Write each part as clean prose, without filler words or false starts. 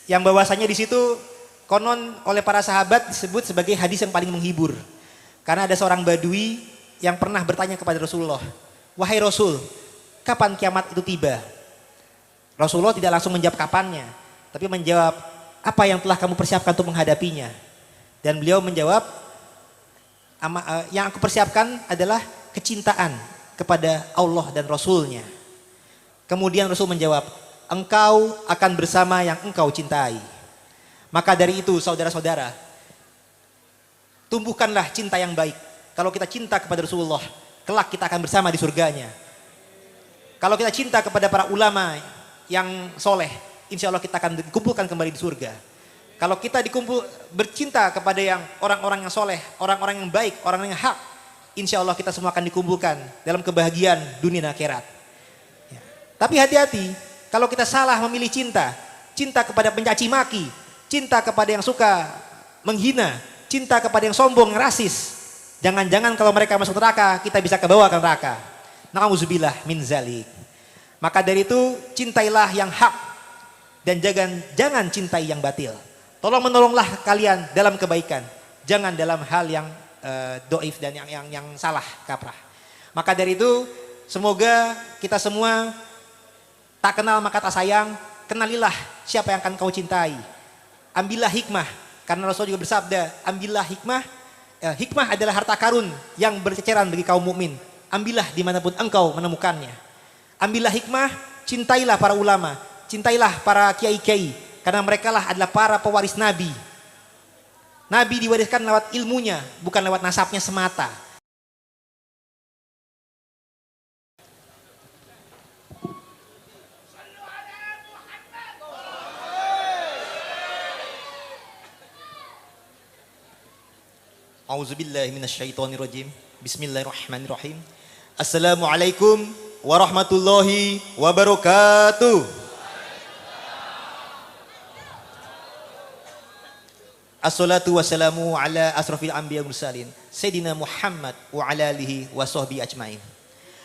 yang bahwasanya di situ konon oleh para sahabat disebut sebagai hadis yang paling menghibur. Karena ada seorang badui yang pernah bertanya kepada Rasulullah, "Wahai Rasul, kapan kiamat itu tiba?" Rasulullah tidak langsung menjawab kapannya, tapi menjawab, "Apa yang telah kamu persiapkan untuk menghadapinya?" Dan beliau menjawab, "Yang aku persiapkan adalah kecintaan kepada Allah dan Rasulnya." Kemudian Rasul menjawab, "Engkau akan bersama yang engkau cintai." Maka dari itu saudara-saudara, tumbuhkanlah cinta yang baik. Kalau kita cinta kepada Rasulullah, kelak kita akan bersama di surganya. Kalau kita cinta kepada para ulama yang soleh, insya Allah kita akan dikumpulkan kembali di surga. Kalau kita bercinta kepada yang orang-orang yang soleh, orang-orang yang baik, orang yang hak, insya Allah kita semua akan dikumpulkan dalam kebahagiaan dunia dan akhirat. Ya. Tapi hati-hati, kalau kita salah memilih cinta, cinta kepada pencaci maki, cinta kepada yang suka menghina, cinta kepada yang sombong, yang rasis, jangan-jangan kalau mereka masuk neraka, kita bisa kebawa ke neraka. Na'udzubillah min zalik. Maka dari itu, cintailah yang hak dan jangan cintai yang batil. Tolong menolonglah kalian dalam kebaikan, jangan dalam hal yang doif dan yang salah kaprah. Maka dari itu, semoga kita semua tak kenal maka tak sayang, kenalilah siapa yang akan kau cintai. Ambillah hikmah, karena Rasul juga bersabda, ambillah hikmah. Hikmah adalah harta karun yang berceceran bagi kaum mukmin. Ambillah dimanapun engkau menemukannya. Ambillah hikmah, cintailah para ulama, cintailah para kiai-kiai, karena mereka lah adalah para pewaris Nabi. Nabi diwariskan lewat ilmunya, bukan lewat nasabnya semata. A'udzubillahi minasyaitonirrajim. Bismillahirrahmanirrahim. Assalamualaikum warahmatullahi wabarakatuh. Assalatu wassalamu ala asrafil anbiya mursalin Sayyidina Muhammad wa ala alihi wa sahbihi ajmain.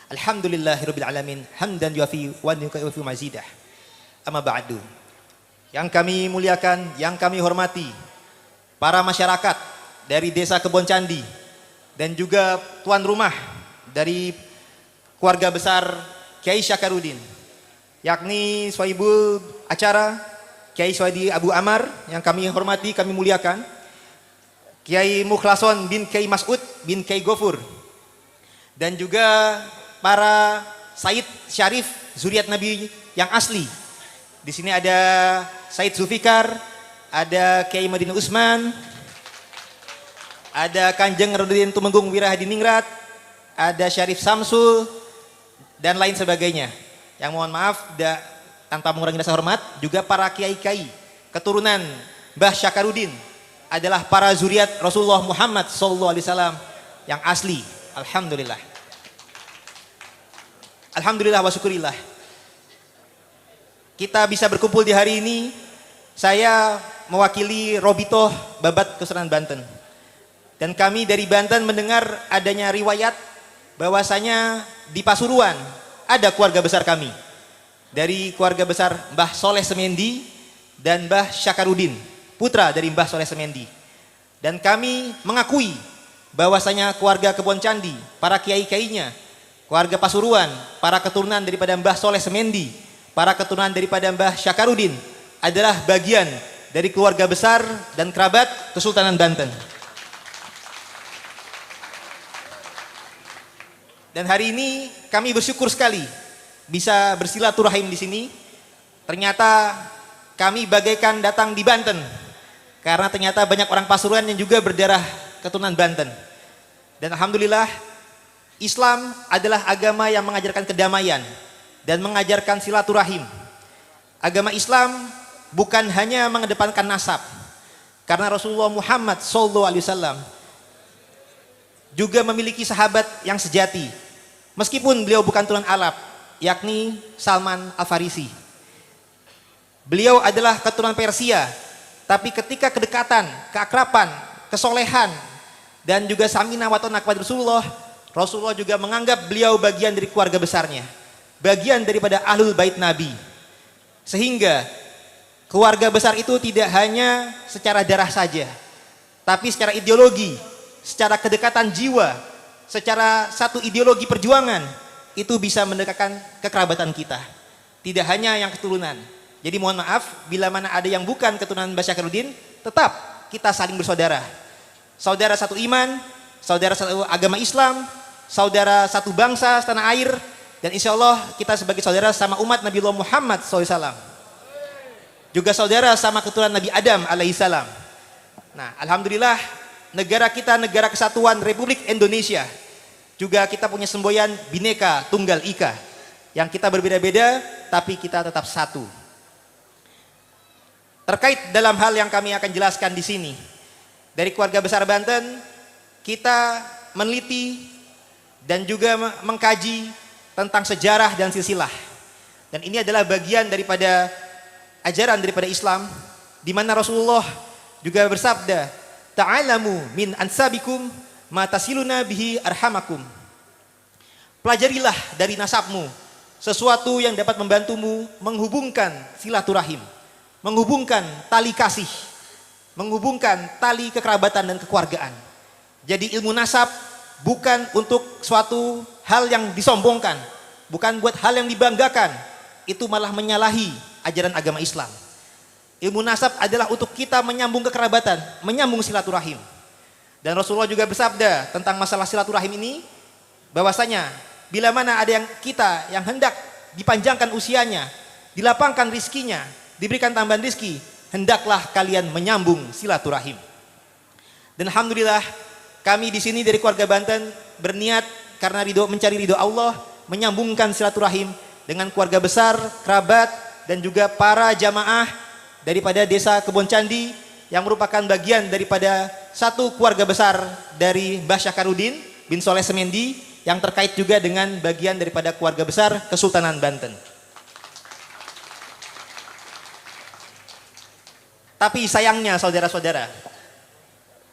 Alhamdulillahirabbil alamin hamdan yuafi wa yukafi mazidah. Amma ba'du. Yang kami muliakan, yang kami hormati, para masyarakat dari Desa Kebon Candi dan juga tuan rumah dari keluarga besar Kiai Syakarudin, yakni Sohibul acara Kiai Swadi Abu Amar yang kami hormati, kami muliakan, Kiai Mukhlason bin Kiai Mas'ud bin Kiai Gofur, dan juga para Said Syarif zuriat Nabi yang asli. Di sini ada Said Zulfikar, ada Kiai Madinah Usman, ada Kanjeng Radudin Tumenggung Wirahadiningrat, ada Syarif Samsul, dan lain sebagainya. Yang mohon maaf tanpa mengurangi rasa hormat, juga para kiai-kiai keturunan Mbah Syakarudin adalah para zuriat Rasulullah Muhammad SAW yang asli. Alhamdulillah. Alhamdulillah wa syukurillah. Kita bisa berkumpul di hari ini. Saya mewakili Robitoh Babat Kesultanan Banten. Dan kami dari Banten mendengar adanya riwayat bahwasanya di Pasuruan ada keluarga besar kami. Dari keluarga besar Mbah Soleh Semendi dan Mbah Syakarudin, putra dari Mbah Soleh Semendi. Dan kami mengakui bahwasanya keluarga Kebon Candi, para kiai-kiainya, keluarga Pasuruan, para keturunan daripada Mbah Soleh Semendi, para keturunan daripada Mbah Syakarudin adalah bagian dari keluarga besar dan kerabat Kesultanan Banten. Dan hari ini kami bersyukur sekali bisa bersilaturahim di sini. Ternyata kami bagaikan datang di Banten, karena ternyata banyak orang Pasuruan yang juga berdarah keturunan Banten. Dan alhamdulillah, Islam adalah agama yang mengajarkan kedamaian dan mengajarkan silaturahim. Agama Islam bukan hanya mengedepankan nasab, karena Rasulullah Muhammad SAW juga memiliki sahabat yang sejati, meskipun beliau bukan turunan Arab, yakni Salman Al-Farisi. Beliau adalah keturunan Persia, tapi ketika kedekatan, keakraban, kesolehan, dan juga samina wa ta'na kepada Rasulullah, Rasulullah juga menganggap beliau bagian dari keluarga besarnya, bagian daripada ahlul bait Nabi. Sehingga Keluarga besar itu tidak hanya secara darah saja, tapi secara ideologi, secara kedekatan jiwa, secara satu ideologi perjuangan, itu bisa mendekatkan kekerabatan kita. Tidak hanya yang keturunan. Jadi mohon maaf, bila mana ada yang bukan keturunan Mbah Syakrudin, tetap kita saling bersaudara. Saudara satu iman, saudara satu agama Islam, saudara satu bangsa setanah air, dan insya Allah kita sebagai saudara sama umat Nabi Muhammad SAW. Juga saudara sama keturunan Nabi Adam alaihissalam. Nah, alhamdulillah negara kita negara kesatuan Republik Indonesia. Juga kita punya semboyan Bhinneka Tunggal Ika. Yang kita berbeda-beda tapi kita tetap satu. Terkait dalam hal yang kami akan jelaskan di sini, dari keluarga besar Banten kita meneliti dan juga mengkaji tentang sejarah dan silsilah. Dan ini adalah bagian daripada ajaran daripada Islam, di mana Rasulullah juga bersabda, "Ta'alamu min ansabikum ma tasiluna bihi arhamakum." Pelajarilah dari nasabmu sesuatu yang dapat membantumu menghubungkan silaturahim, menghubungkan tali kasih, menghubungkan tali kekerabatan dan kekeluargaan. Jadi ilmu nasab bukan untuk suatu hal yang disombongkan, bukan buat hal yang dibanggakan, itu malah menyalahi ajaran agama Islam. Ilmu nasab adalah untuk kita menyambung kekerabatan, menyambung silaturahim. Dan Rasulullah juga bersabda tentang masalah silaturahim ini, bahwasanya bila mana ada yang kita yang hendak dipanjangkan usianya, dilapangkan rizkinya, diberikan tambahan rizki, hendaklah kalian menyambung silaturahim. Dan alhamdulillah kami di sini dari keluarga Banten berniat karena mencari ridho Allah, menyambungkan silaturahim dengan keluarga besar, kerabat, dan juga para jamaah daripada desa Kebon Candi yang merupakan bagian daripada satu keluarga besar dari Mbah Syakrudin bin Soleh Semendi yang terkait juga dengan bagian daripada keluarga besar Kesultanan Banten. Tapi sayangnya saudara-saudara,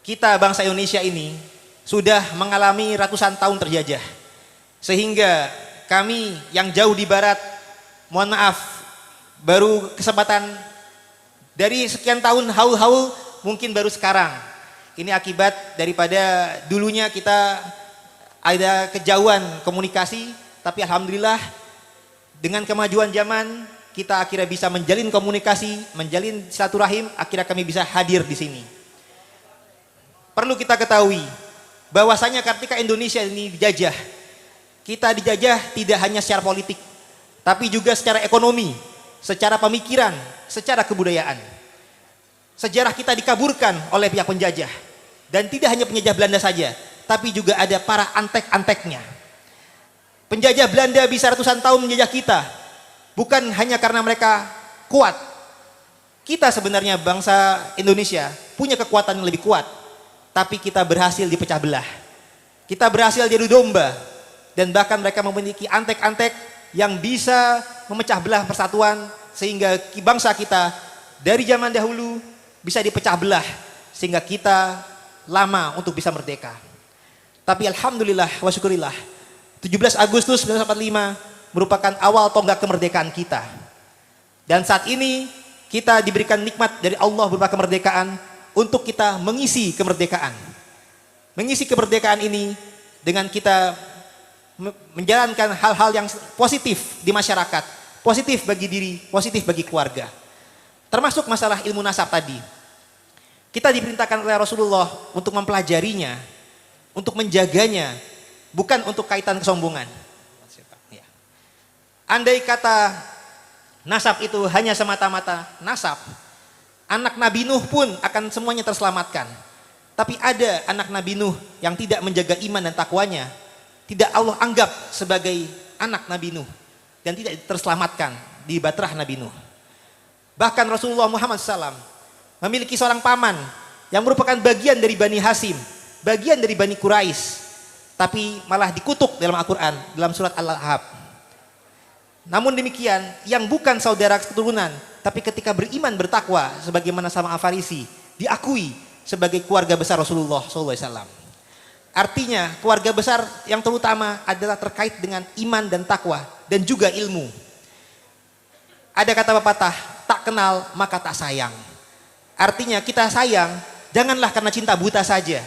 kita bangsa Indonesia ini sudah mengalami ratusan tahun terjajah. Sehingga kami yang jauh di barat, mohon maaf, baru kesempatan dari sekian tahun haul-haul mungkin baru sekarang. Ini akibat daripada dulunya kita ada kejauhan komunikasi, tapi alhamdulillah dengan kemajuan zaman kita akhirnya bisa menjalin komunikasi, menjalin silaturahim, akhirnya kami bisa hadir di sini. Perlu kita ketahui bahwasanya ketika Indonesia ini dijajah, kita dijajah tidak hanya secara politik, tapi juga secara ekonomi, secara pemikiran, secara kebudayaan. Sejarah kita dikaburkan oleh pihak penjajah, dan tidak hanya penjajah Belanda saja, tapi juga ada para antek-anteknya. Penjajah Belanda bisa ratusan tahun menjajah kita, bukan hanya karena mereka kuat. Kita sebenarnya bangsa Indonesia punya kekuatan yang lebih kuat, tapi kita berhasil dipecah belah. Kita berhasil diadu domba, dan bahkan mereka memiliki antek-antek yang bisa memecah belah persatuan, sehingga bangsa kita dari zaman dahulu bisa dipecah belah, sehingga kita lama untuk bisa merdeka. Tapi alhamdulillah wa syukurillah, 17 Agustus 1945 merupakan awal tonggak kemerdekaan kita. Dan saat ini kita diberikan nikmat dari Allah berupa kemerdekaan untuk kita mengisi kemerdekaan. Mengisi kemerdekaan ini dengan kita menjalankan hal-hal yang positif di masyarakat, positif bagi diri, positif bagi keluarga. Termasuk masalah ilmu nasab tadi. Kita diperintahkan oleh Rasulullah untuk mempelajarinya, untuk menjaganya, bukan untuk kaitan kesombongan. Andai kata nasab itu hanya semata-mata nasab, anak Nabi Nuh pun akan semuanya terselamatkan. Tapi ada anak Nabi Nuh yang tidak menjaga iman dan takwanya, tidak Allah anggap sebagai anak Nabi Nuh, dan tidak terselamatkan di batrah Nabi Nuh. Bahkan Rasulullah Muhammad SAW memiliki seorang paman yang merupakan bagian dari Bani Hasim, bagian dari Bani Quraisy, tapi malah dikutuk dalam Al-Quran, dalam surat Al-Ahzab. Namun demikian, yang bukan saudara keturunan, tapi ketika beriman bertakwa, sebagaimana Salman Al-Farisi, diakui sebagai keluarga besar Rasulullah SAW. Artinya, keluarga besar yang terutama adalah terkait dengan iman dan takwa, dan juga ilmu. Ada kata pepatah, tak kenal maka tak sayang. Artinya kita sayang, janganlah karena cinta buta saja.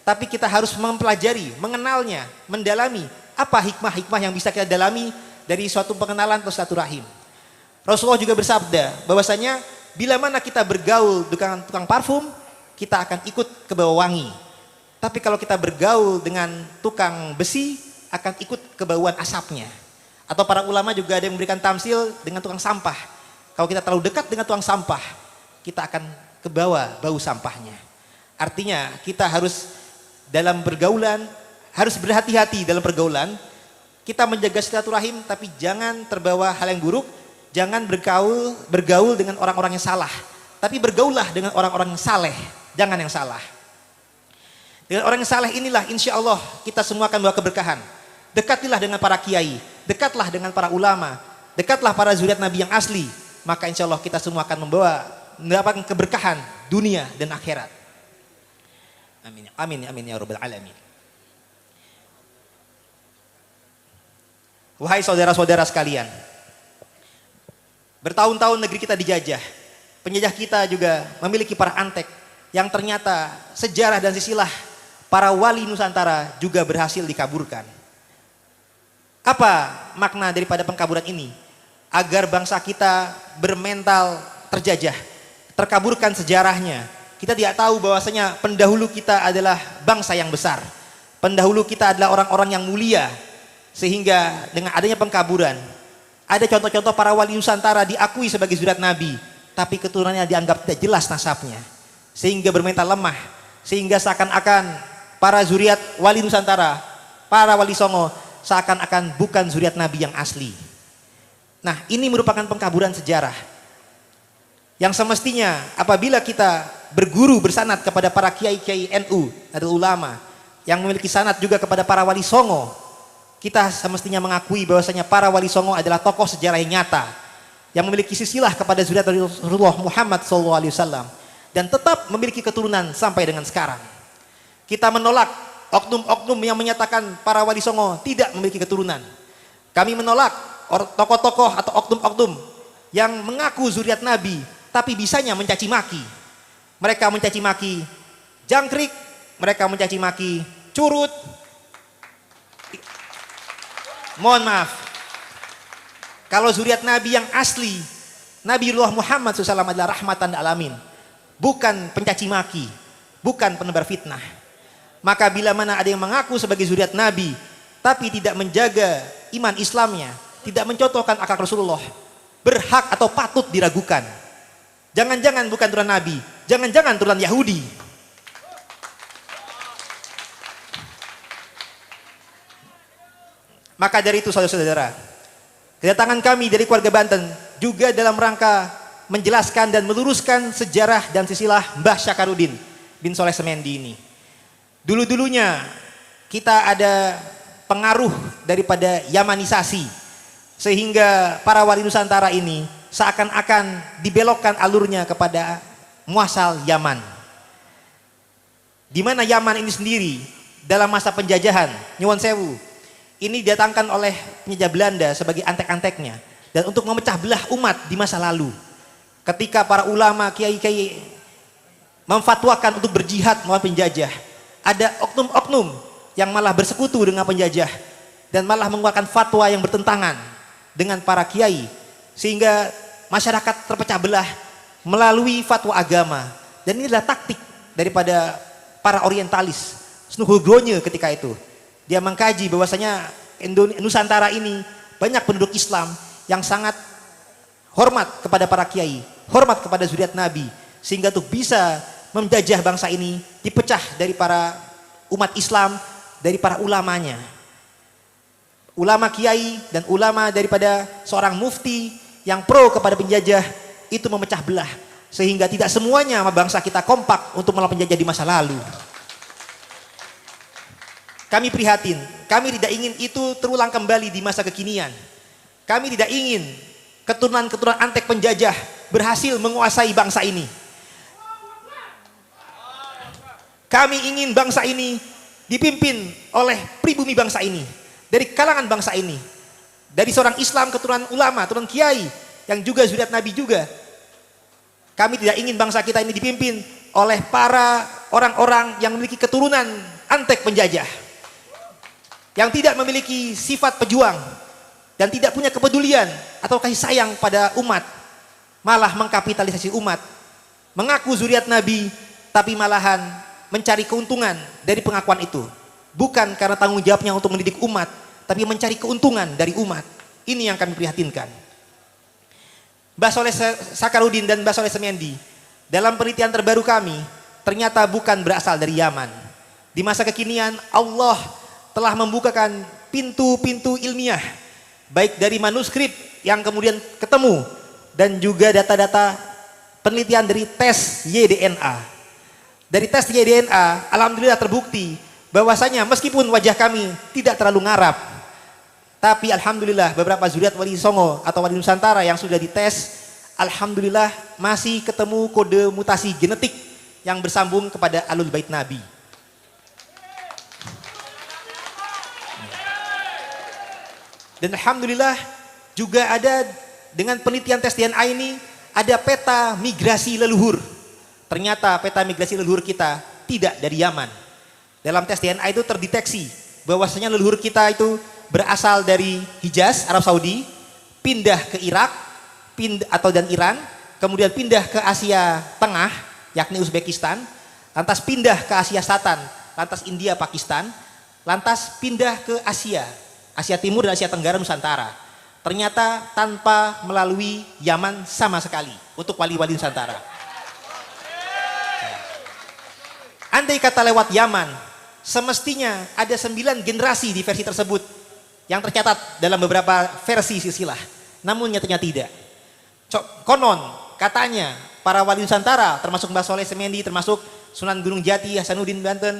Tapi kita harus mempelajari, mengenalnya, mendalami. Apa hikmah-hikmah yang bisa kita dalami dari suatu pengenalan atau silaturahim. Rasulullah juga bersabda bahwasanya bila mana kita bergaul dengan tukang parfum, kita akan ikut ke bawah wangi. Tapi kalau kita bergaul dengan tukang besi, akan ikut kebauan asapnya. Atau para ulama juga ada yang memberikan tamsil dengan tukang sampah. Kalau kita terlalu dekat dengan tukang sampah, kita akan kebawa bau sampahnya. Artinya kita harus dalam pergaulan, harus berhati-hati dalam pergaulan. Kita menjaga silaturahim, tapi jangan terbawa hal yang buruk. Jangan bergaul dengan orang-orang yang salah. Tapi bergaullah dengan orang-orang yang saleh. Jangan yang salah. Dengan orang yang saleh inilah insya Allah kita semua akan bawa keberkahan. Dekatilah dengan para kiai, dekatlah dengan para ulama, dekatlah para zuriat Nabi yang asli. Maka insya Allah kita semua akan mendapatkan keberkahan dunia dan akhirat. Amin, amin, amin ya rabbal alamin. Wahai saudara-saudara sekalian, bertahun-tahun negeri kita dijajah. Penjajah kita juga memiliki para antek yang ternyata sejarah dan silsilah para wali Nusantara juga berhasil dikaburkan. Apa makna daripada pengkaburan ini? Agar bangsa kita bermental terjajah, terkaburkan sejarahnya. Kita tidak tahu bahwasanya pendahulu kita adalah bangsa yang besar. Pendahulu kita adalah orang-orang yang mulia. Sehingga dengan adanya pengkaburan, ada contoh-contoh para wali Nusantara diakui sebagai zuriat Nabi, tapi keturunannya dianggap tidak jelas nasabnya. Sehingga bermental lemah. Sehingga seakan-akan para zuriat wali Nusantara, para wali Songo, seakan-akan bukan zuriat Nabi yang asli. Nah, ini merupakan pengkaburan sejarah. Yang semestinya apabila kita berguru bersanad kepada para kiai-kiai NU, ada ulama yang memiliki sanad juga kepada para wali Songo, kita semestinya mengakui bahwasanya para wali Songo adalah tokoh sejarah yang nyata yang memiliki silsilah kepada zuriat Rasulullah Muhammad SAW dan tetap memiliki keturunan sampai dengan sekarang. Kita menolak oknum-oknum yang menyatakan para wali Songo tidak memiliki keturunan. Kami menolak tokoh-tokoh atau oknum-oknum yang mengaku zuriat Nabi tapi bisanya mencaci maki. Mereka mencaci maki jangkrik, mereka mencaci maki curut. Mohon maaf, kalau zuriat Nabi yang asli, Nabiullah Muhammad SAW adalah rahmatan lil alamin, bukan pencaci maki, bukan penebar fitnah. Maka bila mana ada yang mengaku sebagai zuriat Nabi tapi tidak menjaga iman Islamnya, tidak mencontohkan akhlak Rasulullah, berhak atau patut diragukan. Jangan-jangan bukan turunan Nabi, jangan-jangan turunan Yahudi. Maka dari itu saudara-saudara, kedatangan kami dari keluarga Banten juga dalam rangka menjelaskan dan meluruskan sejarah dan silsilah Mbah Syakaruddin bin Soleh Semendi ini. Dulu-dulunya kita ada pengaruh daripada Yamanisasi, sehingga para wali Nusantara ini seakan-akan dibelokkan alurnya kepada muasal Yaman. Di mana Yaman ini sendiri dalam masa penjajahan Nyuwun Sewu ini didatangkan oleh penjajah Belanda sebagai antek-anteknya dan untuk memecah belah umat di masa lalu. Ketika para ulama kiai-kiai memfatwakan untuk berjihad melawan penjajah, ada oknum-oknum yang malah bersekutu dengan penjajah dan malah mengeluarkan fatwa yang bertentangan dengan para kiai, sehingga masyarakat terpecah belah melalui fatwa agama. Dan ini adalah taktik daripada para orientalis Snuhugronje ketika itu. Dia mengkaji bahwasanya Nusantara ini banyak penduduk Islam yang sangat hormat kepada para kiai, hormat kepada zuriat Nabi, sehingga untuk bisa menjajah bangsa ini dipecah dari para umat Islam, dari para ulamanya. Ulama kiai dan ulama daripada seorang mufti yang pro kepada penjajah itu memecah belah, sehingga tidak semuanya bangsa kita kompak untuk melawan penjajah di masa lalu. Kami prihatin, kami tidak ingin itu terulang kembali di masa kekinian. Kami tidak ingin keturunan-keturunan antek penjajah berhasil menguasai bangsa ini. Kami ingin bangsa ini dipimpin oleh pribumi bangsa ini, dari kalangan bangsa ini, dari seorang Islam keturunan ulama, keturunan kiai yang juga zuriat Nabi juga. Kami tidak ingin bangsa kita ini dipimpin oleh para orang-orang yang memiliki keturunan antek penjajah, yang tidak memiliki sifat pejuang dan tidak punya kepedulian atau kasih sayang pada umat, malah mengkapitalisasi umat, mengaku zuriat Nabi tapi malahan mencari keuntungan dari pengakuan itu, bukan karena tanggung jawabnya untuk mendidik umat, tapi mencari keuntungan dari umat. Ini yang kami prihatinkan. Mbah Soleh Sakarudin dan Mbah Soleh Semendi dalam penelitian terbaru kami ternyata bukan berasal dari Yaman. Di masa kekinian Allah telah membukakan pintu-pintu ilmiah, baik dari manuskrip yang kemudian ketemu dan juga data-data penelitian dari tes YDNA. Dari tes YDNA alhamdulillah terbukti bahwasanya meskipun wajah kami tidak terlalu ngarap, tapi alhamdulillah beberapa zuriat Wali Songo atau Wali Nusantara yang sudah dites, alhamdulillah masih ketemu kode mutasi genetik yang bersambung kepada Alul Bait Nabi. Dan alhamdulillah juga ada dengan penelitian tes DNA ini ada peta migrasi leluhur. Ternyata peta migrasi leluhur kita tidak dari Yaman. Dalam tes DNA itu terdeteksi bahwasanya leluhur kita itu berasal dari Hijaz, Arab Saudi, pindah ke Irak, dan Iran, kemudian pindah ke Asia Tengah, yakni Uzbekistan, lantas pindah ke Asia Selatan, lantas India, Pakistan, lantas pindah ke Asia Timur dan Asia Tenggara Nusantara. Ternyata tanpa melalui Yaman sama sekali untuk wali-wali Nusantara. Andai kata lewat Yaman, semestinya ada 9 generasi di versi tersebut yang tercatat dalam beberapa versi silsilah. Namun nyatanya tidak. Konon katanya para wali Nusantara termasuk Mbah Soleh Semendi, termasuk Sunan Gunung Jati, Hasanuddin Banten,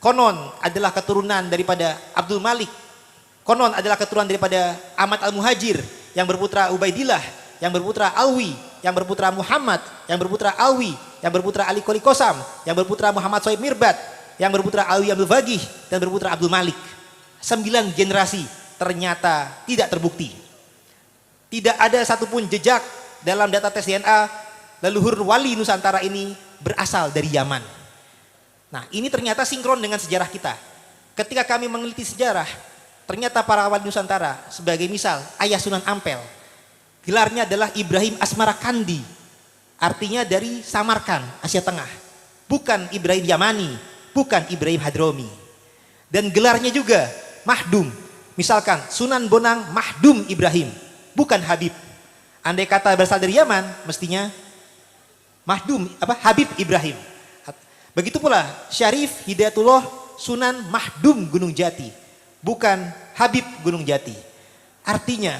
konon adalah keturunan daripada Abdul Malik, konon adalah keturunan daripada Ahmad Al-Muhajir yang berputra Ubaidillah, yang berputra Alwi, yang berputra Muhammad, yang berputra Alwi, yang berputra Ali Koli Kosam, yang berputra Muhammad Soeb Mirbat, yang berputra Alwi Abdul Bagih, dan berputra Abdul Malik. 9 generasi ternyata tidak terbukti. Tidak ada satupun jejak dalam data tes DNA leluhur wali Nusantara ini berasal dari Yaman. Nah, ini ternyata sinkron dengan sejarah kita. Ketika kami meneliti sejarah, ternyata para wali Nusantara, sebagai misal Ayah Sunan Ampel, gelarnya adalah Ibrahim Asmarakandi, artinya dari Samarkand, Asia Tengah. Bukan Ibrahim Yamani, bukan Ibrahim Hadromi. Dan gelarnya juga Mahdum. Misalkan Sunan Bonang Mahdum Ibrahim, bukan Habib. Andai kata berasal dari Yaman, mestinya Habib Ibrahim. Begitu pula Syarif Hidayatullah Sunan Mahdum Gunung Jati, bukan Habib Gunung Jati. Artinya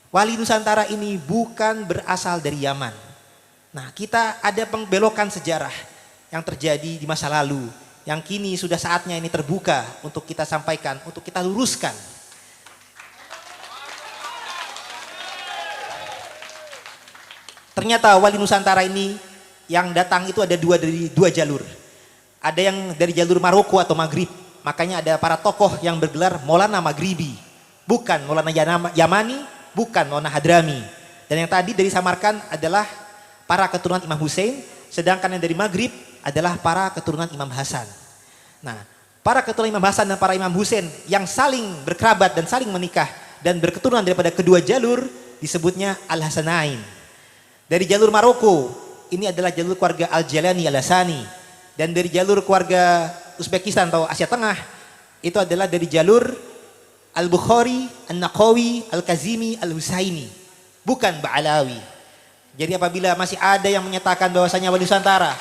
wali Nusantara ini bukan berasal dari Yaman. Nah, kita ada pembelokan sejarah yang terjadi di masa lalu, yang kini sudah saatnya ini terbuka untuk kita sampaikan, untuk kita luruskan. Ternyata wali Nusantara ini yang datang itu ada dari dua jalur. Ada yang dari jalur Maroko atau Maghrib, makanya ada para tokoh yang bergelar Maulana Maghribi, bukan Maulana Yamani, bukan Maulana Hadrami. Dan yang tadi dari Samarkand adalah para keturunan Imam Hussein, sedangkan yang dari Maghrib adalah para keturunan Imam Hasan. Nah, para keturunan Imam Hasan dan para Imam Hussein yang saling berkerabat dan saling menikah dan berketurunan daripada kedua jalur disebutnya Al-Hasanain. Dari jalur Maroko, ini adalah jalur keluarga Al-Jalani Al-Hasani. Dan dari jalur keluarga Uzbekistan atau Asia Tengah, itu adalah dari jalur Al-Bukhari, An-Naqawi, Al-Kazimi, Al-Husaini, bukan Ba'alawi. Jadi apabila masih ada yang menyatakan bahwasanya wali Nusantara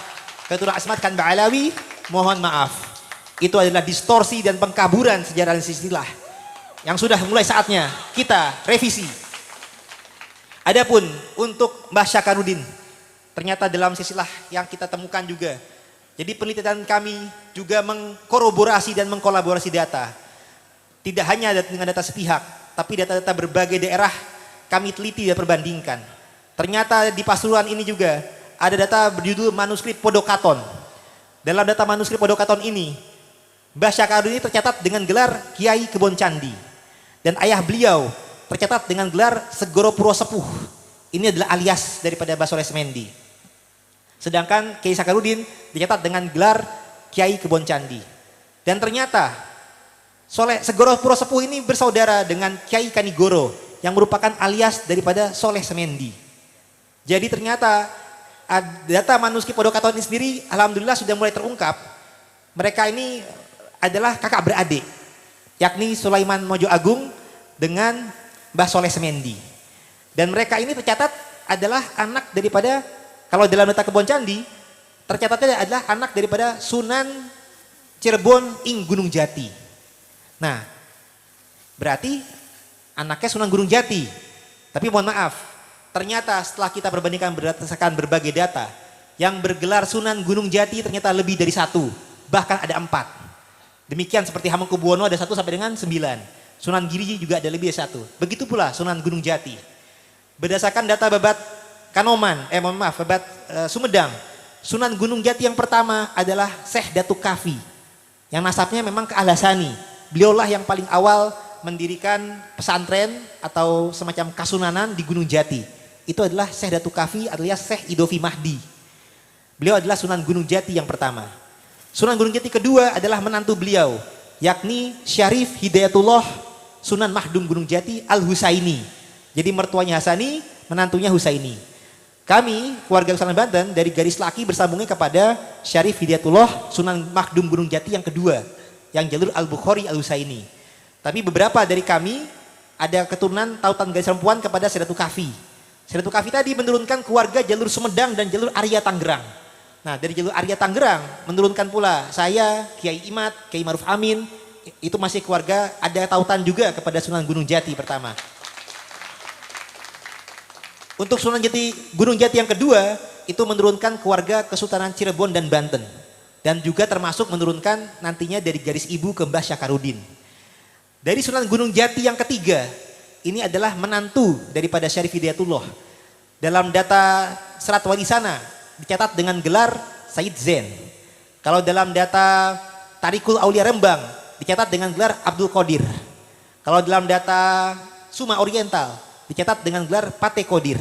keturunan Asmatkan Ba'alawi, mohon maaf. Itu adalah distorsi dan pengkaburan sejarah dan silsilah yang sudah mulai saatnya kita revisi. Adapun untuk Mbah Syakarudin, ternyata dalam silsilah yang kita temukan juga. Jadi penelitian kami juga mengkorroborasi dan mengkolaborasi data. Tidak hanya dengan data sepihak, tapi data-data berbagai daerah kami teliti dan perbandingkan. Ternyata di Pasuruan ini juga ada data berjudul manuskrip Podokaton. Dalam data manuskrip Podokaton ini, Mbah Syakarudin tercatat dengan gelar Kiai Kebon Candi. Dan ayah beliau tercatat dengan gelar Segoro Puro Sepuh. Ini adalah alias daripada Mbah Soleh Semendi. Sedangkan Kiai Sakarudin dicatat dengan gelar Kiai Kebon Candi. Dan ternyata Segoro Puro Sepuh ini bersaudara dengan Kiai Kanigoro yang merupakan alias daripada Soleh Semendi. Jadi ternyata data manuskrip Podokaton ini sendiri alhamdulillah sudah mulai terungkap. Mereka ini adalah kakak beradik, yakni Sulaiman Mojo Agung dengan Mbah Soleh Semendi. Dan mereka ini tercatat adalah anak daripada, kalau dalam data Kebon Candi, tercatatnya adalah anak daripada Sunan Cirebon ing Gunung Jati. Nah, berarti anaknya Sunan Gunung Jati. Tapi mohon maaf, ternyata setelah kita perbandingkan berdasarkan berbagai data, yang bergelar Sunan Gunung Jati ternyata lebih dari 1, bahkan ada 4. Demikian seperti Hamengkubuwono ada 1 sampai dengan 9. Sunan Giri juga ada lebih dari 1. Begitu pula Sunan Gunung Jati. Berdasarkan data Babat Kanoman, Babat Sumedang, Sunan Gunung Jati yang pertama adalah Syekh Datuk Kafi, yang nasabnya memang ke Al-Hasani. Beliaulah yang paling awal mendirikan pesantren atau semacam kasunanan di Gunung Jati. Itu adalah Syekh Datuk Kafi alias Syekh Idofi Mahdi. Beliau adalah Sunan Gunung Jati yang pertama. Sunan Gunung Jati kedua adalah menantu beliau, yakni Syarif Hidayatullah Sunan Mahdum Gunung Jati Al-Husaini. Jadi mertuanya Hasani, menantunya Husaini. Kami, keluarga Kesultanan Banten, dari garis laki bersambungnya kepada Syarif Hidayatullah Sunan Mahdum Gunung Jati yang kedua, yang jalur Al-Bukhari Al-Husaini. Tapi beberapa dari kami ada keturunan tautan garis perempuan kepada Syedatu Kafi. Syedatu Kafi tadi menurunkan keluarga jalur Sumedang dan jalur Arya Tangerang. Nah, dari jalur Arya Tangerang menurunkan pula saya, Kiai Imat, Kiai Maruf Amin, itu masih keluarga, ada tautan juga kepada Sunan Gunung Jati pertama. Untuk Sunan Gunung Jati yang kedua, itu menurunkan keluarga Kesultanan Cirebon dan Banten. Dan juga termasuk menurunkan nantinya dari garis ibu ke Mbah Syakarudin. Dari Sunan Gunung Jati yang ketiga, ini adalah menantu daripada Syarif Hidayatullah. Dalam data Serat Wali Sana, dicatat dengan gelar Said Zain. Kalau dalam data Tarikul Aulia Rembang, dicatat dengan gelar Abdul Qadir. Kalau dalam data Suma Oriental, dicatat dengan gelar Pate Qadir.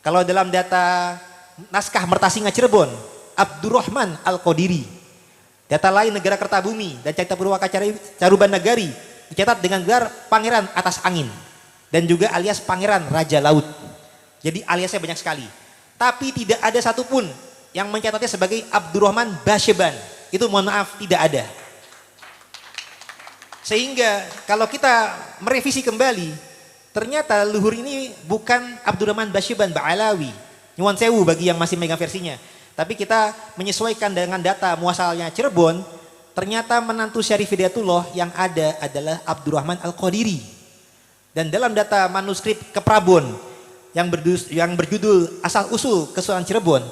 Kalau dalam data Naskah Mertasinga Cirebon, Abdurrahman Al-Qadiri. Data lain Negara Kertabumi dan Carita Purwaka Caruban Nagari dicatat dengan gelar Pangeran Atas Angin dan juga alias Pangeran Raja Laut. Jadi aliasnya banyak sekali. Tapi tidak ada satupun yang mencatatnya sebagai Abdurrahman Basyeban. Itu mohon maaf tidak ada. Sehingga kalau kita merevisi kembali, ternyata luhur ini bukan Abdurrahman Basyeban Ba'alawi. Nyuwun sewu bagi yang masih megang versinya. Tapi kita menyesuaikan dengan data muasalnya Cirebon, ternyata menantu Syarif Hidayatullah yang ada adalah Abdurrahman Al-Qadiri. Dan dalam data manuskrip Keprabon yang berjudul Asal Usul Kesultanan Cirebon,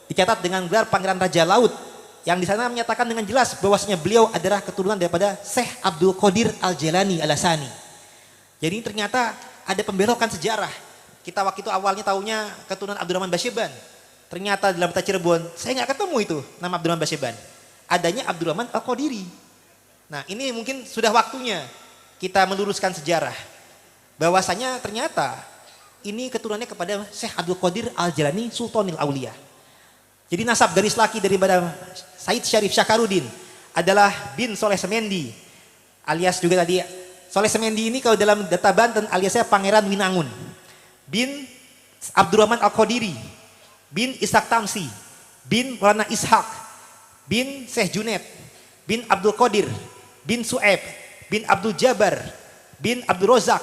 dicatat dengan gelar Pangeran Raja Laut, yang di sana menyatakan dengan jelas bahwasanya beliau adalah keturunan daripada Syekh Abdul Qadir Al-Jalani Al-Hasani. Jadi ternyata ada pembelokan sejarah. Kita waktu itu awalnya taunya keturunan Abdurrahman Basyeban. Ternyata dalam peta Cirebon, saya nggak ketemu itu nama Abdurrahman Basyeban. Adanya Abdurrahman Al-Qadiri. Nah, ini mungkin sudah waktunya kita meluruskan sejarah. Bahwasanya ternyata ini keturunannya kepada Syekh Abdul Qadir Al-Jalani Sultanil Aulia. Jadi nasab garis laki daripada Said Syarif Syakarudin adalah bin Soleh Semendi. Alias juga tadi Soleh Semendi ini kalau dalam data Banten aliasnya Pangeran Winangun. Bin Abdurrahman Al-Qadiri, bin Ishak Tamsi, bin Maulana Ishak, bin Syekh Junaid, bin Abdul Qadir, bin Su'eb, bin Abdul Jabar, bin Abdul Rozak,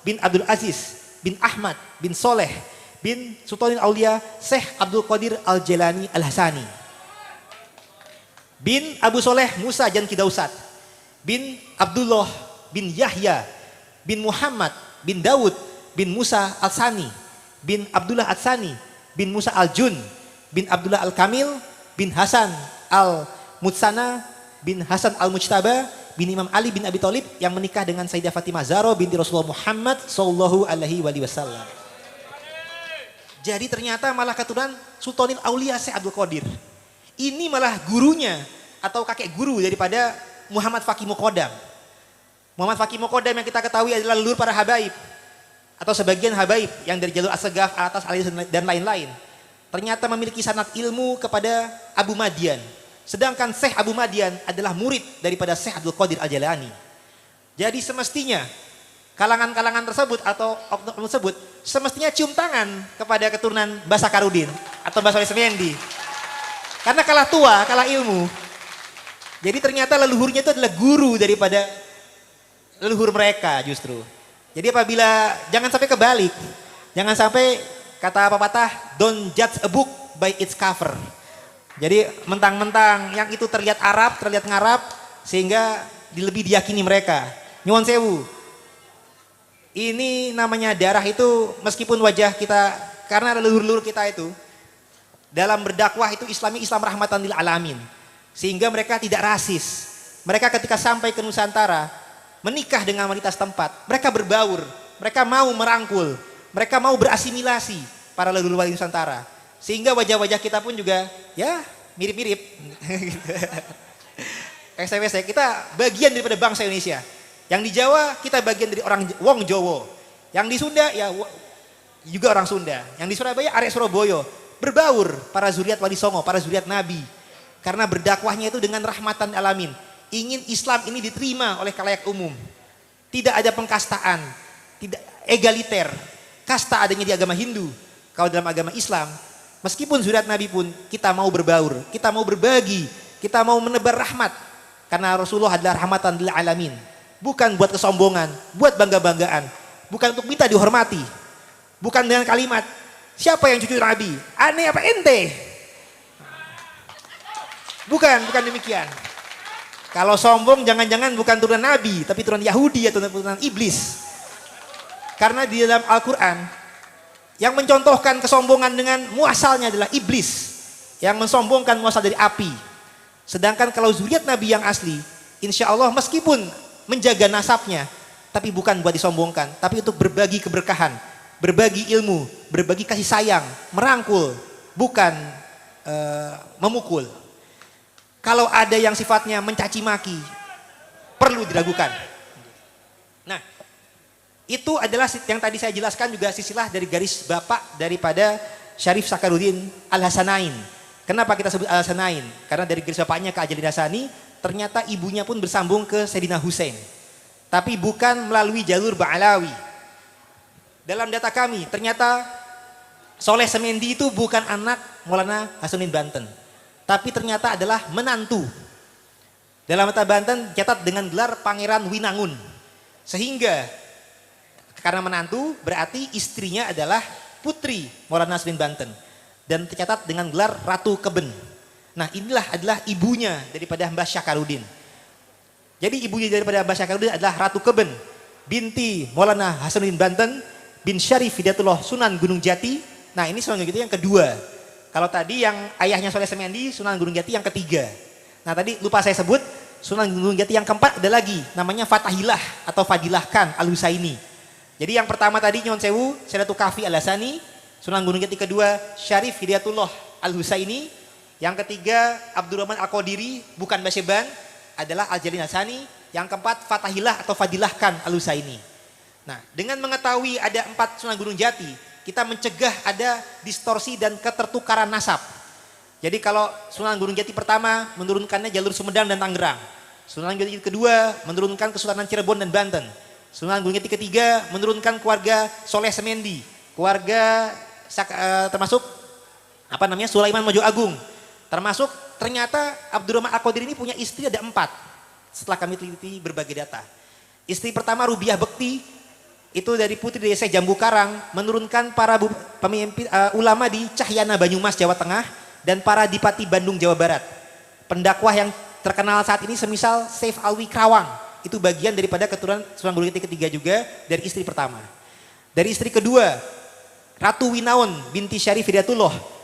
bin Abdul Aziz, bin Ahmad, bin Soleh, bin Sultanul Aulia Syekh Abdul Qadir Al-Jalani Al-Hasani, bin Abu Soleh Musa Jan Kidausat, bin Abdullah, bin Yahya, bin Muhammad, bin Daud, bin Musa Al-Sani, bin Abdullah Al-Sani, bin Musa Al-Jun, bin Abdullah Al-Kamil, bin Hasan Al-Mutsana, bin Hasan Al-Mujtaba, bin Imam Ali bin Abi Thalib yang menikah dengan Sayyidah Fatimah Zahra binti Rasulullah Muhammad sallallahu alaihi wasallam. Jadi ternyata malah keturunan Sultanil Aulia Syekh Abdul Qadir. Ini malah gurunya atau kakek guru daripada Muhammad Faqih Muqaddam. Muhammad Faqih Muqaddam yang kita ketahui adalah leluhur para habaib. atau sebagian habaib yang dari jalur As-Sagaf, atas Ali dan lain-lain ternyata memiliki sanad ilmu kepada Abu Madian. Sedangkan Syekh Abu Madian adalah murid daripada Syekh Abdul Qadir Al-Jailani. Jadi semestinya kalangan-kalangan tersebut atau oknum tersebut semestinya cium tangan kepada keturunan Mbah Sakarudin atau Mbah Soleh Semendi. Karena kalah tua, kalah ilmu. Jadi ternyata leluhurnya itu adalah guru daripada leluhur mereka justru. Jadi apabila, jangan sampai kebalik. Jangan sampai kata pepatah, don't judge a book by its cover. Jadi mentang-mentang yang itu terlihat Arab, terlihat ngarab, sehingga lebih diyakini mereka. Nyuwun sewu. Ini namanya darah itu meskipun wajah kita, karena leluhur-leluhur kita itu dalam berdakwah itu Islam rahmatan lil alamin. Sehingga mereka tidak rasis. Mereka ketika sampai ke Nusantara menikah dengan wanita setempat, mereka berbaur, mereka mau merangkul, mereka mau berasimilasi para leluhur di Nusantara. Sehingga wajah-wajah kita pun juga ya mirip-mirip. SWC kita bagian daripada bangsa Indonesia. Yang di Jawa kita bagian dari orang Wong Jowo. Yang di Sunda ya juga orang Sunda. Yang di Surabaya arek Surabaya. Berbaur para zuriat Wali Songo, para zuriat Nabi. Karena berdakwahnya itu dengan rahmatan alamin. Ingin Islam ini diterima oleh khalayak umum. Tidak ada pengkastaan, tidak egaliter. Kasta adanya di agama Hindu. Kalau dalam agama Islam, meskipun zuriat Nabi pun kita mau berbaur, kita mau berbagi, kita mau menebar rahmat. Karena Rasulullah adalah rahmatan lil alamin. Bukan buat kesombongan, buat bangga-banggaan. Bukan untuk minta dihormati. Bukan dengan kalimat, siapa yang cucu Nabi? Aneh apa ente? Bukan demikian. Kalau sombong jangan-jangan bukan turunan Nabi, tapi turunan Yahudi atau turunan iblis. Karena di dalam Al-Quran, yang mencontohkan kesombongan dengan muasalnya adalah iblis. Yang mensombongkan muasal dari api. Sedangkan kalau zuriat Nabi yang asli, insya Allah meskipun menjaga nasabnya, tapi bukan buat disombongkan, tapi untuk berbagi keberkahan, berbagi ilmu, berbagi kasih sayang, merangkul, bukan memukul. Kalau ada yang sifatnya mencaci maki, perlu diragukan. Nah, itu adalah yang tadi saya jelaskan juga silsilah dari garis bapak daripada Syarif Sakarudin Al-Hasanain. Kenapa kita sebut Al-Hasanain? Karena dari garis bapaknya ke Ajalin Hasani, ternyata ibunya pun bersambung ke Sayyidina Husain. Tapi bukan melalui jalur Ba'alawi. Dalam data kami, ternyata Soleh Semendi itu bukan anak Maulana Hasanuddin Banten. Tapi ternyata adalah menantu. Dalam data Banten catat dengan gelar Pangeran Winangun. Sehingga karena menantu berarti istrinya adalah putri Maulana Hasanuddin Banten. Dan tercatat dengan gelar Ratu Keben. Nah inilah adalah ibunya daripada Mbah Syakarudin. Jadi ibunya daripada Mbah Syakarudin adalah Ratu Keben binti Maulana Hasanuddin Banten bin Syarif Hidayatullah Sunan Gunung Jati. Nah ini Sunan Gunung Jati yang kedua. Kalau tadi yang ayahnya Soleh Semendi Sunan Gunung Jati yang ketiga. Nah tadi lupa saya sebut Sunan Gunung Jati yang keempat ada lagi namanya Fatahillah atau Fadilah Khan Al-Husaini. Jadi yang pertama tadi Nyon Sewu Syaratul Kafi Al-Hasani, Sunan Gunung Jati kedua Syarif Hidayatullah Al-Husaini, yang ketiga Abdurrahman Al-Qadiri bukan Basyeban adalah Al-Jalin Hasani, yang keempat Fatahillah atau Fadilah Khan Al-Husaini. Nah dengan mengetahui ada 4 Sunan Gunung Jati, kita mencegah ada distorsi dan ketertukaran nasab. Jadi kalau Sunan Gunung Jati pertama menurunkannya jalur Sumedang dan Tangerang. Sunan Gunung Jati kedua menurunkan Kesultanan Cirebon dan Banten. Sunan Gunung Jati ketiga menurunkan keluarga Soleh Semendi, keluarga termasuk Sulaiman Mojo Agung. Termasuk ternyata Abdurrahman Al-Qadiri ini punya istri ada 4. Setelah kami teliti berbagai data. Istri pertama Rubiah Bekti itu dari putri desa Jambu Karang menurunkan para pemimpin ulama di Cahyana Banyumas Jawa Tengah dan para dipati Bandung Jawa Barat. Pendakwah yang terkenal saat ini semisal Saif Alwi Krawang itu bagian daripada keturunan Sunan Gunung Jati ketiga juga dari istri pertama. Dari istri kedua Ratu Winaon binti Syarif Hidayatullah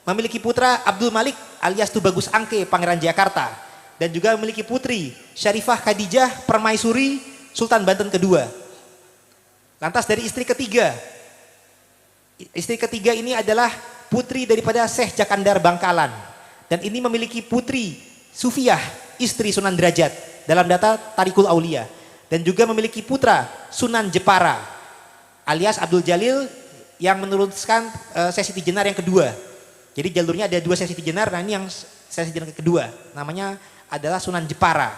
memiliki putra Abdul Malik alias Tubagus Angke Pangeran Jakarta dan juga memiliki putri Syarifah Khadijah Permaisuri Sultan Banten kedua. Lantas dari istri ketiga ini adalah putri daripada Syekh Jakandar Bangkalan dan ini memiliki putri Sufiyah istri Sunan Derajat dalam data Tarikul Aulia dan juga memiliki putra Sunan Jepara. alias Abdul Jalil yang meneruskan sesi Tijenar yang kedua. Jadi jalurnya ada 2 sesi Tijenar, nah ini yang sesi Tijenar kedua, namanya adalah Sunan Jepara.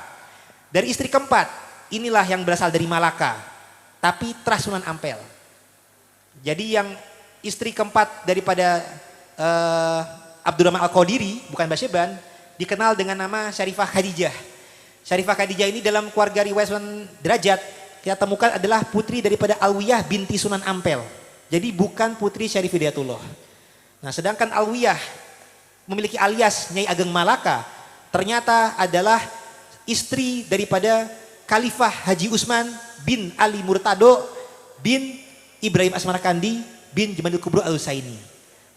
Dari istri keempat, inilah yang berasal dari Malaka, tapi terah Sunan Ampel. Jadi yang istri keempat daripada Abdurrahman Al-Qadiri, bukan Basyeban, dikenal dengan nama Syarifah Khadijah. Syarifah Khadijah ini dalam keluarga riwayat Sunan Derajat, kita temukan adalah putri daripada Alwiyah binti Sunan Ampel. Jadi bukan putri Syarif Hidayatullah. Nah sedangkan Alwiyah memiliki alias Nyai Ageng Malaka, ternyata adalah istri daripada Khalifah Haji Usman bin Ali Murtado bin Ibrahim Asmarakandi bin Jumadil Kubro Al-Husaini.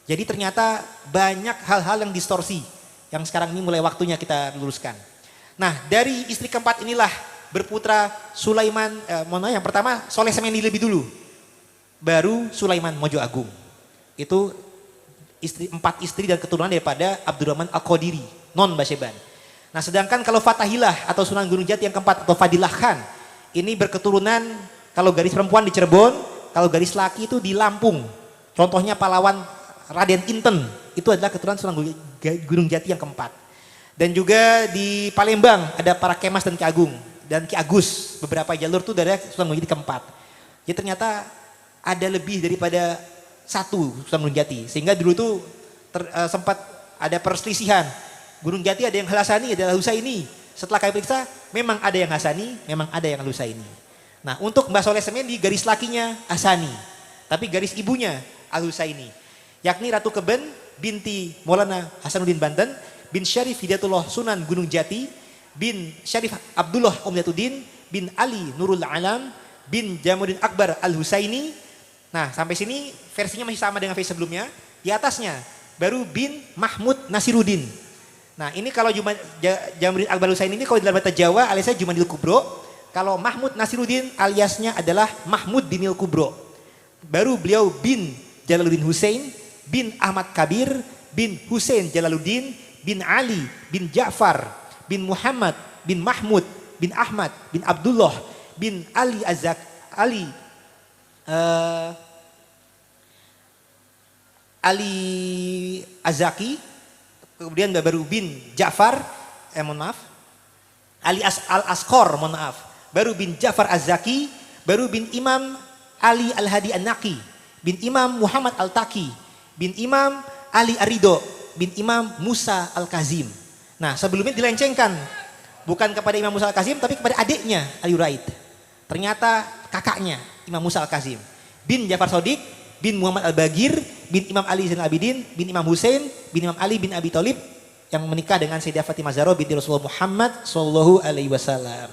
Jadi ternyata banyak hal-hal yang distorsi yang sekarang ini mulai waktunya kita luruskan. Nah dari istri keempat inilah berputra Sulaiman, yang pertama Soleh Semeni lebih dulu, baru Sulaiman Mojo Agung. Itu empat istri dan keturunan daripada Abdurrahman Al-Qadiri, non Basyeban. Nah sedangkan kalau Fatahilah atau Sunan Gunung Jati yang keempat atau Fadilah Khan, ini berketurunan kalau garis perempuan di Cirebon, kalau garis laki itu di Lampung. Contohnya pahlawan Raden Inten, itu adalah keturunan Sunan Gunung Jati yang keempat. Dan juga di Palembang ada para Kemas dan Ki Agung dan Ki Agus, beberapa jalur itu dari Sunan Gunung Jati keempat. Jadi ternyata ada lebih daripada satu Sunan Gunung Jati, sehingga dulu tuh sempat ada perselisihan. Gunung Jati ada yang Hasani, ada yang Husaini. Setelah kami periksa, memang ada yang Hasani, memang ada yang Husaini. Nah untuk Mbak Soleh Semeni garis lakinya Hasani, tapi garis ibunya Al-Husaini, yakni Ratu Keben binti Maulana Hasanuddin Banten bin Syarif Hidayatullah Sunan Gunung Jati bin Syarif Abdullah Umyatuddin bin Ali Nurul Alam bin Jamuddin Akbar Al-Husaini. Nah sampai sini versinya masih sama dengan versi sebelumnya. Di atasnya baru bin Mahmud Nasiruddin. Nah ini kalau Jamuddin Akbar Al-Husaini ini kalau dalam bahasa Jawa aliasnya Jumadil Kubro. Kalau Mahmud Nasiruddin aliasnya adalah Mahmud Dinil Kubro. Baru beliau bin Jalaluddin Hussein bin Ahmad Kabir bin Hussein Jalaluddin bin Ali bin Ja'far bin Muhammad bin Mahmud bin Ahmad bin Abdullah bin Ali Azaki, kemudian baru bin Ja'far, Ali Al-Asqor, baru bin Ja'far Az-Zaki, baru bin Imam Ali Al-Hadi An-Naqi, bin Imam Muhammad Al-Taki, bin Imam Ali Arido, bin Imam Musa Al-Kazim. Nah sebelumnya dilencengkan, bukan kepada Imam Musa Al-Kazim tapi kepada adiknya Ali Uraid. Ternyata kakaknya Imam Musa Al-Kazim, bin Ja'far Shodiq, bin Muhammad Al-Bagir, bin Imam Ali Zainal Abidin, bin Imam Hussein, bin Imam Ali bin Abi Thalib yang menikah dengan Sayyidah Fatimah Zahra binti Rasulullah Muhammad sallallahu alaihi wasallam.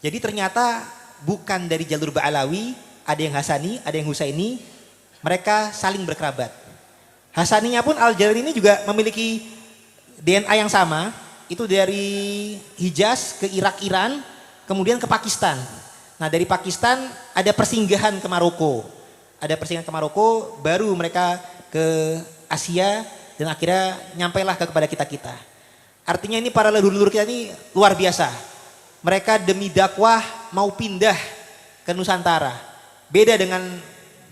Jadi ternyata bukan dari jalur Ba'alawi, ada yang Hasani, ada yang Husaini, mereka saling berkerabat. Hasaninya pun Al-Jalali ini juga memiliki DNA yang sama, itu dari Hijaz ke Irak, Iran, kemudian ke Pakistan. Nah dari Pakistan ada persinggahan ke Maroko. Ada persinggahan ke Maroko, baru mereka ke Asia dan akhirnya nyampailah kepada kita-kita. Artinya ini para leluhur kita ini luar biasa. Mereka demi dakwah mau pindah ke Nusantara. Beda dengan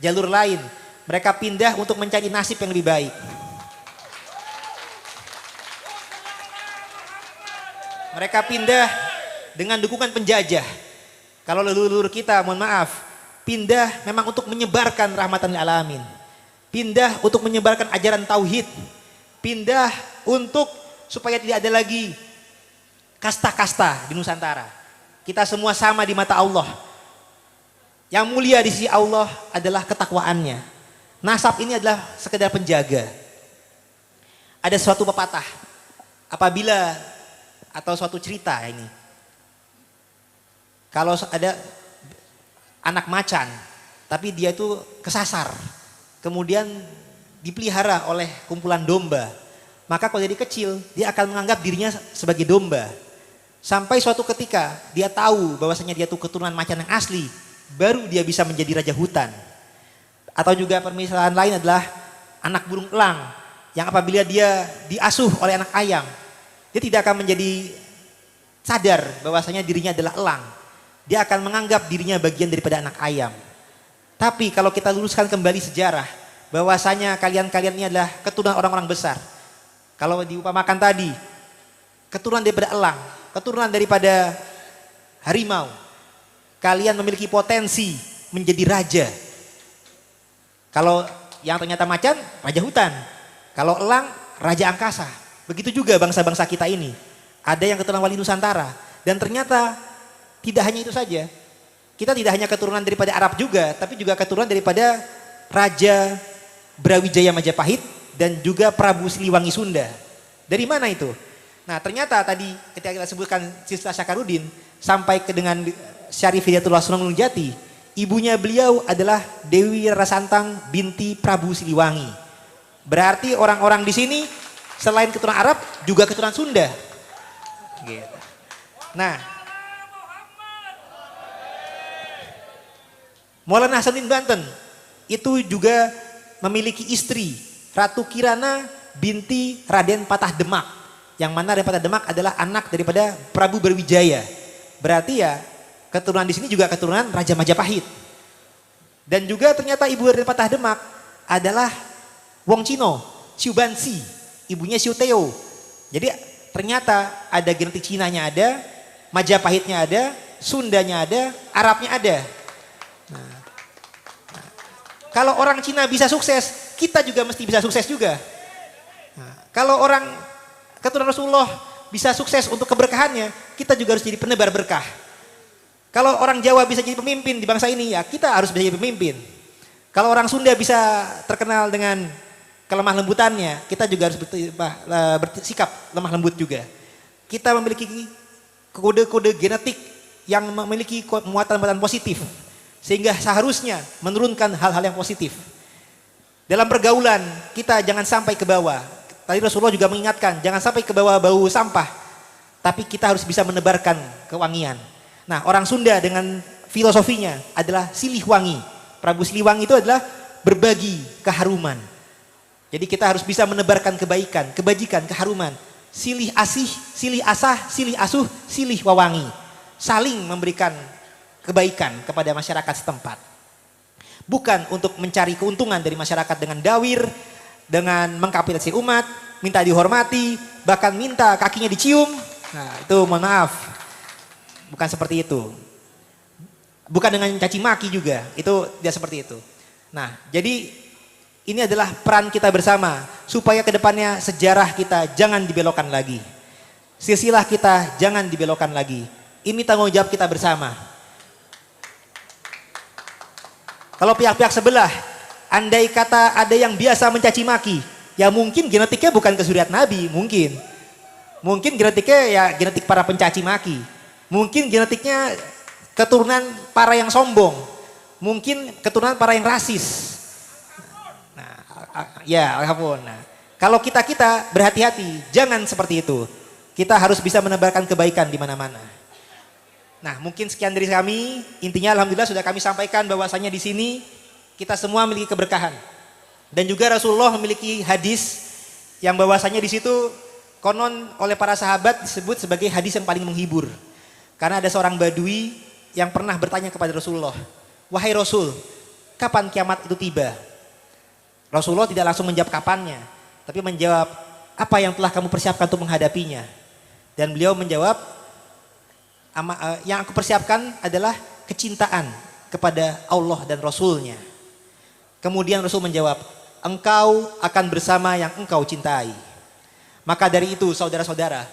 jalur lain. Mereka pindah untuk mencari nasib yang lebih baik. Mereka pindah dengan dukungan penjajah. Kalau leluhur kita, mohon maaf, pindah memang untuk menyebarkan rahmatan lil alamin. Pindah untuk menyebarkan ajaran tauhid. Pindah untuk supaya tidak ada lagi kasta-kasta di Nusantara. Kita semua sama di mata Allah. Yang mulia di sisi Allah adalah ketakwaannya. Nasab ini adalah sekedar penjaga. Ada suatu pepatah, apabila atau suatu cerita ini, kalau ada anak macan, tapi dia itu kesasar, kemudian dipelihara oleh kumpulan domba, maka kalau jadi kecil dia akan menganggap dirinya sebagai domba. Sampai suatu ketika dia tahu bahwasanya dia itu keturunan macan yang asli, baru dia bisa menjadi raja hutan. Atau juga permisalan lain adalah anak burung elang yang apabila dia diasuh oleh anak ayam, dia tidak akan menjadi sadar bahwasanya dirinya adalah elang. Dia akan menganggap dirinya bagian daripada anak ayam. Tapi kalau kita luruskan kembali sejarah, bahwasanya kalian-kalian ini adalah keturunan orang-orang besar. Kalau diupamakan tadi, keturunan daripada elang, keturunan daripada harimau. Kalian memiliki potensi menjadi raja. Kalau yang ternyata macan, raja hutan. Kalau elang, raja angkasa. Begitu juga bangsa-bangsa kita ini. Ada yang keturunan wali Nusantara. Dan ternyata tidak hanya itu saja. Kita tidak hanya keturunan daripada Arab juga, tapi juga keturunan daripada Raja Brawijaya Majapahit dan juga Prabu Siliwangi Sunda. Dari mana itu? Nah ternyata tadi ketika kita sebutkan Sista Syakarudin sampai ke dengan Syarif Hidayatullah Sunan Gunung Jati, ibunya beliau adalah Dewi Rara Santang binti Prabu Siliwangi. Berarti orang-orang di sini selain keturunan Arab juga keturunan Sunda. Gitu. Nah, Maulana Hasanuddin Banten itu juga memiliki istri Ratu Kirana binti Raden Patah Demak. Yang mana Raden Patah Demak adalah anak daripada Prabu Brawijaya. Berarti ya keturunan di sini juga keturunan Raja Majapahit. Dan juga ternyata ibu Raden Patah Demak adalah Wong Cino, Siu Bansi, ibunya Siu Teo. Jadi ternyata ada genetik Cinanya ada, Majapahitnya ada, Sundanya ada, Arabnya ada. Nah, kalau orang Cina bisa sukses, kita juga mesti bisa sukses juga. Nah, kalau orang keturunan Rasulullah bisa sukses untuk keberkahannya, kita juga harus jadi penebar berkah. Kalau orang Jawa bisa jadi pemimpin di bangsa ini, ya kita harus bisa jadi pemimpin. Kalau orang Sunda bisa terkenal dengan kelemah lembutannya, kita juga harus bersikap lemah lembut juga. Kita memiliki kode-kode genetik yang memiliki muatan-muatan positif. Sehingga seharusnya menurunkan hal-hal yang positif. Dalam pergaulan kita jangan sampai ke bawah. Tadi Rasulullah juga mengingatkan, jangan sampai ke bawah bau sampah. Tapi kita harus bisa menebarkan kewangian. Nah orang Sunda dengan filosofinya adalah silih wangi. Prabu Siliwangi itu adalah berbagi keharuman. Jadi kita harus bisa menebarkan kebaikan, kebajikan, keharuman. Silih asih, silih asah, silih asuh, silih wawangi. Saling memberikan kebaikan kepada masyarakat setempat. Bukan untuk mencari keuntungan dari masyarakat dengan dawir, dengan mengkapitalisasi umat, minta dihormati, bahkan minta kakinya dicium. Nah itu mohon maaf, bukan seperti itu. Bukan dengan caci maki juga, itu tidak seperti itu. Nah jadi ini adalah peran kita bersama supaya kedepannya sejarah kita jangan dibelokkan lagi. Silsilah kita jangan dibelokkan lagi. Ini tanggung jawab kita bersama. Kalau pihak-pihak sebelah, andai kata ada yang biasa mencaci maki, ya mungkin genetiknya bukan kesuriat Nabi, mungkin. Mungkin genetiknya ya genetik para pencaci maki. Mungkin genetiknya keturunan para yang sombong. Mungkin keturunan para yang rasis. Ya, alhamdulillah. Nah, kalau kita berhati-hati, jangan seperti itu. Kita harus bisa menebarkan kebaikan di mana-mana. Nah, mungkin sekian dari kami. Intinya alhamdulillah sudah kami sampaikan bahwasanya di sini kita semua memiliki keberkahan. Dan juga Rasulullah memiliki hadis yang bahwasanya di situ konon oleh para sahabat disebut sebagai hadis yang paling menghibur. Karena ada seorang badui yang pernah bertanya kepada Rasulullah, "Wahai Rasul, kapan kiamat itu tiba?" Rasulullah tidak langsung menjawab kapannya, tapi menjawab apa yang telah kamu persiapkan untuk menghadapinya. Dan beliau menjawab, yang aku persiapkan adalah kecintaan kepada Allah dan Rasulnya. Kemudian Rasul menjawab, engkau akan bersama yang engkau cintai. Maka dari itu saudara-saudara,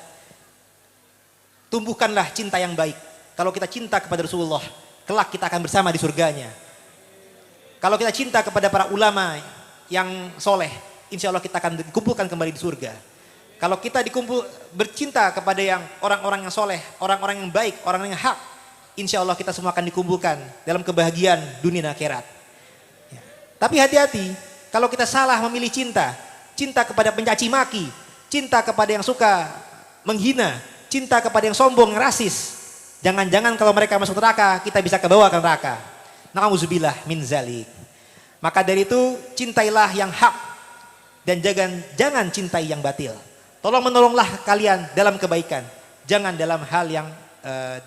tumbuhkanlah cinta yang baik. Kalau kita cinta kepada Rasulullah, kelak kita akan bersama di surganya. Kalau kita cinta kepada para ulama yang soleh, insya Allah kita akan dikumpulkan kembali di surga. Kalau kita bercinta kepada yang orang-orang yang soleh, orang-orang yang baik, orang yang hak, insya Allah kita semua akan dikumpulkan dalam kebahagiaan dunia dan akhirat. Ya. Tapi hati-hati, kalau kita salah memilih cinta, cinta kepada pencaci maki, cinta kepada yang suka menghina, cinta kepada yang sombong, rasis, jangan-jangan kalau mereka masuk neraka, kita bisa kebawa ke neraka. Na'udzubillah min zalik. Maka dari itu cintailah yang hak dan jangan cintai yang batil. Tolong menolonglah kalian dalam kebaikan, jangan dalam hal yang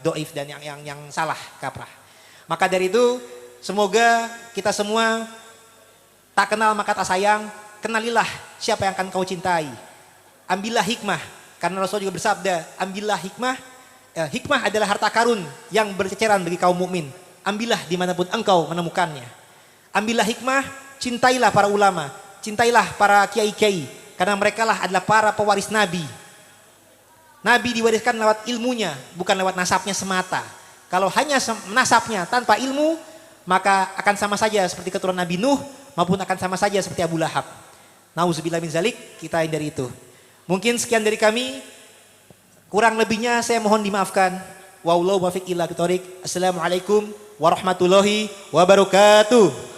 doif dan yang salah kaprah. Maka dari itu Semoga kita semua tak kenal maka tak sayang, kenalilah siapa yang akan kau cintai. Ambillah hikmah, karena Rasul juga bersabda, ambillah hikmah. Hikmah adalah harta karun yang berceceran bagi kaum mukmin. Ambillah dimanapun engkau menemukannya. Ambillah hikmah, cintailah para ulama, cintailah para kiai-kiai, karena mereka lah adalah para pewaris Nabi. Nabi diwariskan lewat ilmunya, bukan lewat nasabnya semata. Kalau hanya nasabnya tanpa ilmu, maka akan sama saja seperti keturunan Nabi Nuh, maupun akan sama saja seperti Abu Lahab. Nauzubillah min zalik, kita hindari itu. Mungkin sekian dari kami, kurang lebihnya saya mohon dimaafkan. Wallahu muwaffiq ila aqwamit thoriq. Assalamualaikum warahmatullahi wabarakatuh.